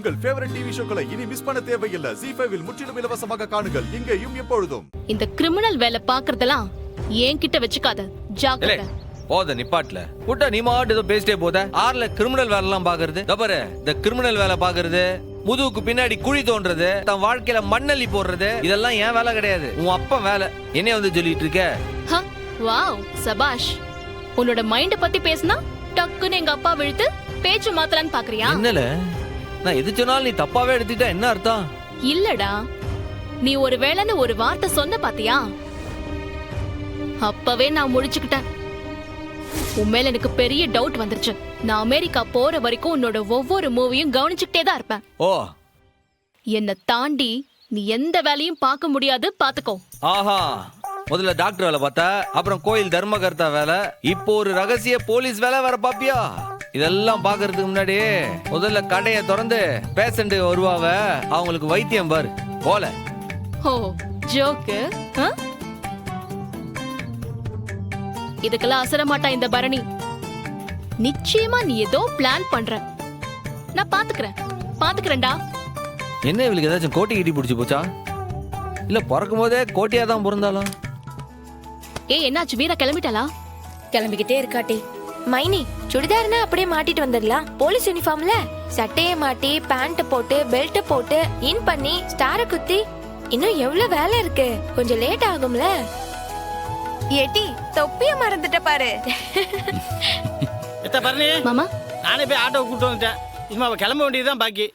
உங்கள் favourite TV ஷோக்களை இனி miss பண்ண தேவையில்லை. ZEE5 இல் முற்றிலும் இலவசமாக காணுங்கள். இங்கேயும் எப்பொழுதும். இந்த கிரிமினல் வேலை பாக்குறதெல்லாம் என்கிட்ட வச்சுக்காத, ஜாக்கிரதை. போத நிப்பாட்ல கூட்ட நீ மாட்டு ஏதோ பேசிட்டே போத. ஆறுல கிரிமினல் வேலை எல்லாம் பாக்குறது பாரு. இந்த கிரிமினல் வேலை பாக்குறது, முதுகுக்கு பின்னாடி குழி தோன்றது, தன் வாழ்க்கையில மண்ணள்ளி போடுறது, இதெல்லாம் என் வேலை கிடையாது, உன் அப்பா வேலை. என்ன வந்து சொல்லிட்டு இருக்க? வாவ் சபாஷ். உன்னோட மைண்ட பத்தி பேசினா டக்குன்னு எங்க அப்பா விழுத்து பேச்சு மாத்தலான்னு பாக்குறியா? என்னல நான் எது சொன்னாலும் நீ தப்பாவே எடுத்துட்டா என்ன அர்த்தம்? இல்லடா, நீ ஒரு வேளைன்னு ஒரு வார்த்தை சொன்ன பாத்தியா, அப்பவே நான் முழிச்சுக்கிட்டேன். உன் மேல எனக்கு பெரிய டவுட் வந்துருச்சு. நான் அமெரிக்கா போற வரைக்கும் உன்னோட ஒவ்வொரு மூவியும் கவனிச்சுக்கிட்டே தான் இருப்பேன். ஓ, என்ன தாண்டி நீ எந்த வேலையும் பார்க்க முடியாது, பாத்துக்கோ. ஆஹா, முதல்ல டாக்டர் வேலை பார்த்தா, அப்புறம் கோயில் தர்மகர்த்தா வேலை, இப்போ ஒரு ரகசிய போலீஸ் வேலை வேற பாப்பியா? இதெல்லாம் பாக்குறதுக்கு முன்னாடி முதல்ல கடையை திறந்து பேஷண்ட் வருவாவ, அவங்களுக்கு வைத்தியம் பாரு போல. ஓ ஜோக்கு. இதுக்கெல்லாம் அசர மாட்டா இந்த பரணி. நிச்சயமா நீ ஏதோ பிளான் பண்ற. நான் பாத்துக்கிறேன்டா. என்ன இவளுக்கு ஏதாச்சும் கோட்டி கிட்டி பிடிச்சி போச்சா? இல்ல பிறக்கும் போதே கோட்டியா தான் பிறந்தாலும்? என்னாச்சு, வீரா கிளம்பிட்டாளா? கிளம்பிக்கிட்டே இருக்காட்டி. மைனி, சுடிதார்னா அப்படியே மாட்டிட்டு வந்துடலாம். போலீஸ் யூனிஃபார்ம்ல சட்டையை மாட்டி, பேண்ட் போட்டு, பெல்ட் போட்டு, இன் பண்ணி, ஸ்டார குத்தி, இன்னும் எவ்வளவு வேலை இருக்கு. கொஞ்சம் லேட் ஆகும்ல. ஏட்டி, தொப்பிய மறந்துட்ட பாரு. மாமா, நானே போய் ஆட்டோ கூட்டு வந்துட்டேன். இனிமே அவ கிளம்ப வேண்டியதுதான் பாக்கி.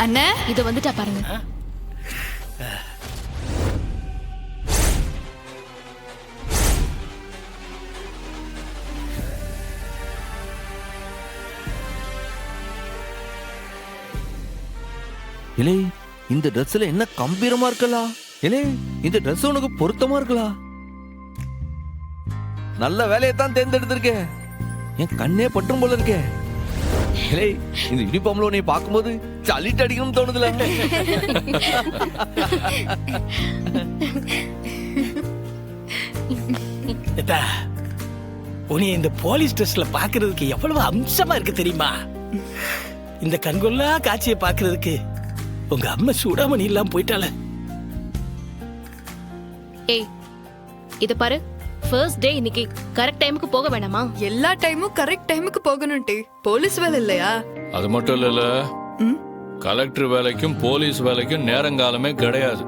அண்ணா, இது வந்துட்டா பாருங்க. இலே, இந்த ட்ரெஸ்ல என்ன கம்பீரமா இருக்கலாம். இலே, இந்த ட்ரெஸ் உனக்கு பொருத்தமா இருக்கலாம். நல்ல வேலையத்தான் தேர்ந்தெடுத்திருக்கே. என் கண்ணே பற்றும் போல இருக்கே. இலே, இந்த யூனிஃபார்ம்ல உன்னை பார்க்கும்போது சலிட்டு அடிக்கணும்னு தோணுதுல. உன்னை இந்த போலீஸ் ட்ரெஸ்ல பாக்குறதுக்கு எவ்வளவு அம்சமா இருக்கு தெரியுமா? இந்த கண்கொள்ளா காட்சியை பாக்குறதுக்கு உங்க அம்மா சூடாமணி இல்லாம போயிட்டால. ஏய், இது பாரு, ஃபர்ஸ்ட் டே இன்னைக்கு. கரெக்ட் டைமுக்கு போக வேணாமா? எல்லா டைமும் கரெக்ட் டைமுக்கு போகணும்டி. போலீஸ் வேலை இல்லையா? அது மட்டும் இல்ல, கலெக்டர் வேலைக்கும் போலீஸ் வேலைக்கும் நேரங்காலமே கிடையாது.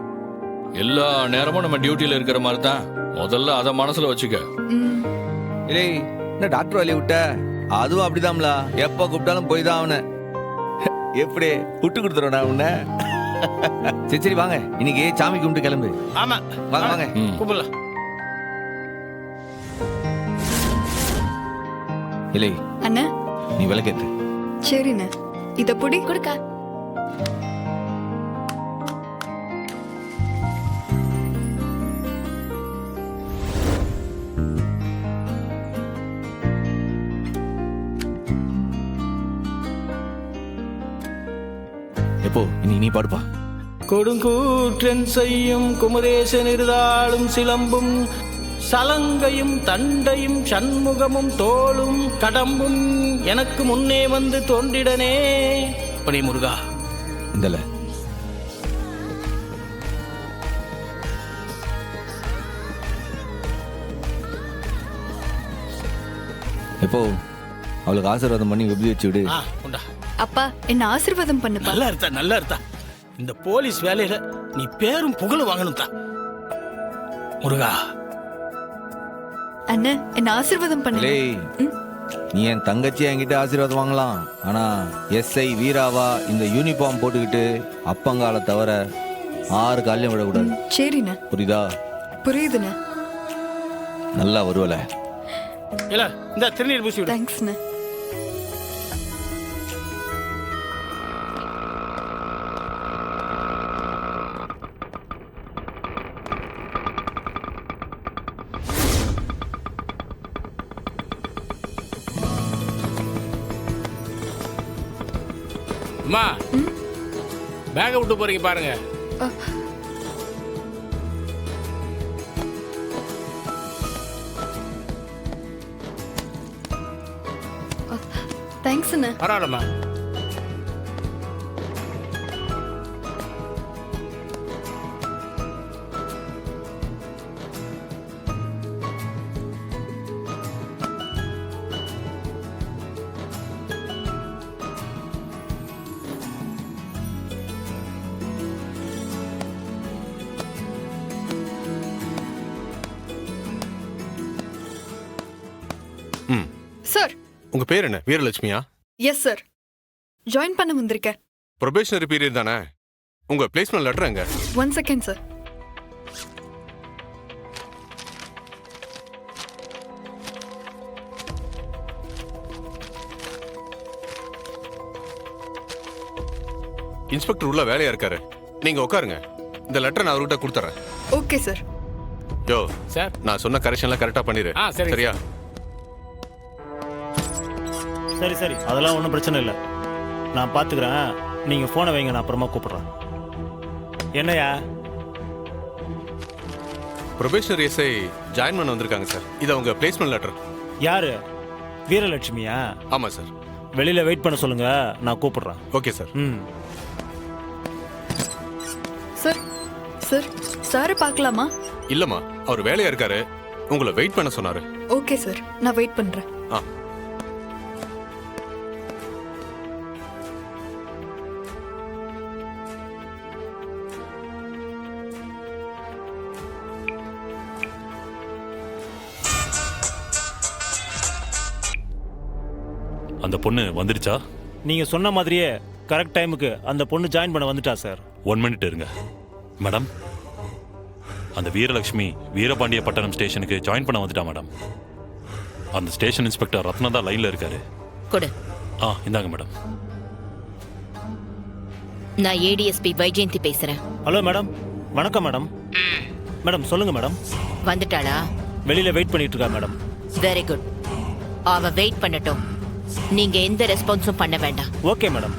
எல்லா நேரமும் நம்ம டியூட்டில இருக்கிற மாதிரி தான். முதல்ல அத மனசுல வச்சுக்க. இலே, என்ன டாக்டர் வேலையை விட்ட? அதுவும் அப்படிதான்ல, எப்ப கூப்பிட்டாலும் போய் தான் அவன. எப்படி விட்டு கொடுத்துருவா உன்ன? சரி சரி வாங்க, இன்னைக்கு சாமி கும்பிட்டு கிளம்பு. ஆமா வாங்க வாங்க கூப்பிடலாம். இலே, அண்ணா, நீ விளக்கேத்து. சரிண்ணா. இத புடி. கொடுக்கா. எப்போ இன்னைக்கு நீ பாடுப்பா. கொடுங்கூற்றன் செய்யும் குமரேசன் இருதாளும் சிலம்பும் சலங்கையும் தண்டையும் சண்முகமும் தோளும் கடம்பும் எனக்கு முன்னே வந்து தோன்றிடனே. பனி முருகா. இந்தல எப்போ அவளுக்கு ஆசீர்வாதம் பண்ணி விபதி வச்சு விடு. அப்பா, என்ன ஆசீர்வாதம் பண்ணுப்பா. நல்லா இருந்தா இந்த போலீஸ் வேலையில நீ பேரும் புகழும் வாங்கணும் தான். முருகா. அண்ணா, என்ன ஆசீர்வாதம் பண்ணு. நீ என் தங்கச்சி என்கிட்ட ஆசீர்வாதம் வாங்கலாம், ஆனா SI வீராவா இந்த யூனிஃபார்ம் போட்டுக்கிட்டு அப்பங்கால தவிர 6 காலையும் விடக்கூடாது. சரிண்ணா. புரியுதா? புரியுதுண்ணா. நல்லா வருவல. இல்ல, இந்த திருநீர் பூசி விடு. தேங்க்ஸ்ண்ணா. அம்மா பேக்கை விட்டு போறீங்க பாருங்க. தேங்க்ஸ் அண்ணா. பரவாயில்லம்மா. சார். உங்க பேர் என்ன? வீரலட்சுமியா? Yes sir. ஜாயின் பண்ண வந்திருக்கேன். ப்ரொபேஷனரி பீரியட் தானே? உங்க பிளேஸ்மெண்ட் லெட்டர் எங்க? 1 செகண்ட் சார். இன்ஸ்பெக்டர் உள்ள வேலையா இருக்காரு, நீங்க உட்காருங்க. இந்த லெட்டர் நான் அவர்கிட்ட கொடுத்துறேன். Okay sir. யோ சார். நான் சொன்ன கரெக்ஷன்லாம் கரெக்டா பண்ணிரு. சரி. சரியா? சரி சரி, அதெல்லாம் ஒன்றும் பிரச்சனை இல்லை, நான் பார்த்துக்கிறேன். நீங்கள் ஃபோனை வைங்க, நான் அப்புறமா கூப்பிட்றேன். என்னையா? ப்ரொபேஷனரி எஸ்ஐ ஜாயின் பண்ண வந்திருக்காங்க சார். இது அவங்க பிளேஸ்மெண்ட் லெட்டர். யாரு? வீரலட்சுமியா? ஆமா சார். வெளியில் வெயிட் பண்ண சொல்லுங்க, நான் கூப்பிட்றேன். Okay sir. ம். சார். சார், சாரை பார்க்கலாமா? இல்லம்மா, அவர் வேலையா இருக்காரு, உங்களை வெயிட் பண்ண சொன்னாரு. ஓகே சார், நான் வெயிட் பண்றேன். ஆ. அந்த பொண்ணு வந்துடுச்சா? நீங்கள் சொன்ன மாதிரியே கரெக்ட் டைமுக்கு அந்த பொண்ணு ஜாயின் பண்ண வந்துட்டா சார். 1 மினிட் இருங்க மேடம். அந்த வீரலட்சுமி வீரபாண்டியப்பட்டினம் ஸ்டேஷனுக்கு ஜாயின் பண்ண வந்துட்டா மேடம். அந்த ஸ்டேஷன் இன்ஸ்பெக்டர் ரத்னா தான் லைன்ல இருக்காரு. கொடு. இந்தாங்க மேடம். நான் ஏடிஎஸ்பி வைஜெயந்தி பேசுறேன். Hello madam. வணக்கம் மேடம். மேடம் சொல்லுங்க மேடம். வந்துட்டாளா? வெளியில் வெயிட் பண்ணிட்டு இருக்கா மேடம். Very good. அவ வெயிட் பண்ணட்டும், நீங்க எந்த ரெஸ்பான்ஸும் பண்ண வேண்டாம். Okay madam.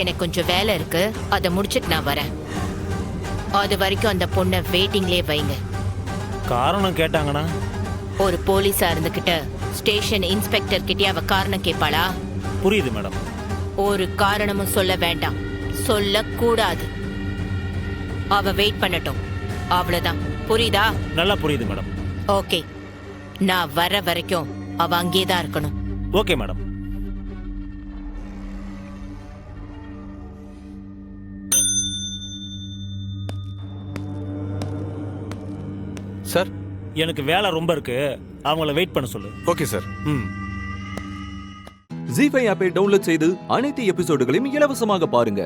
எனக்கு கொஞ்சம் வேலை இருக்கு, அதை முடிச்சிட்டு நான் வரேன். அது வரைக்கும் அந்த பொண்ணை வெயிட்டிங்லேயே வைங்க. காரணம் கேட்டாங்கன்னா? ஒரு போலீஸா இருந்துகிட்ட ஸ்டேஷன் இன்ஸ்பெக்டர் கிட்டே அவ காரணம் கேட்பாளா? புரியுது மேடம். ஒரு காரணமும் சொல்ல வேண்டாம், சொல்லக்கூடாது. அவ வெயிட் பண்ணட்டும், அவ்வளவுதான். புரியுதா? நல்லா புரியுது மேடம். ஓகே, நான் வர வரைக்கும் அவ அங்கே தான் இருக்கணும். Okay madam. சார், எனக்கு வேலை ரொம்ப இருக்கு, அவங்கள வெயிட் பண்ண சொல்லு. Okay sir. ம். ஜீ5 ஆப்பை டவுன்லோட் செய்து அனைத்து எபிசோடுகளையும் இலவசமாக பாருங்க.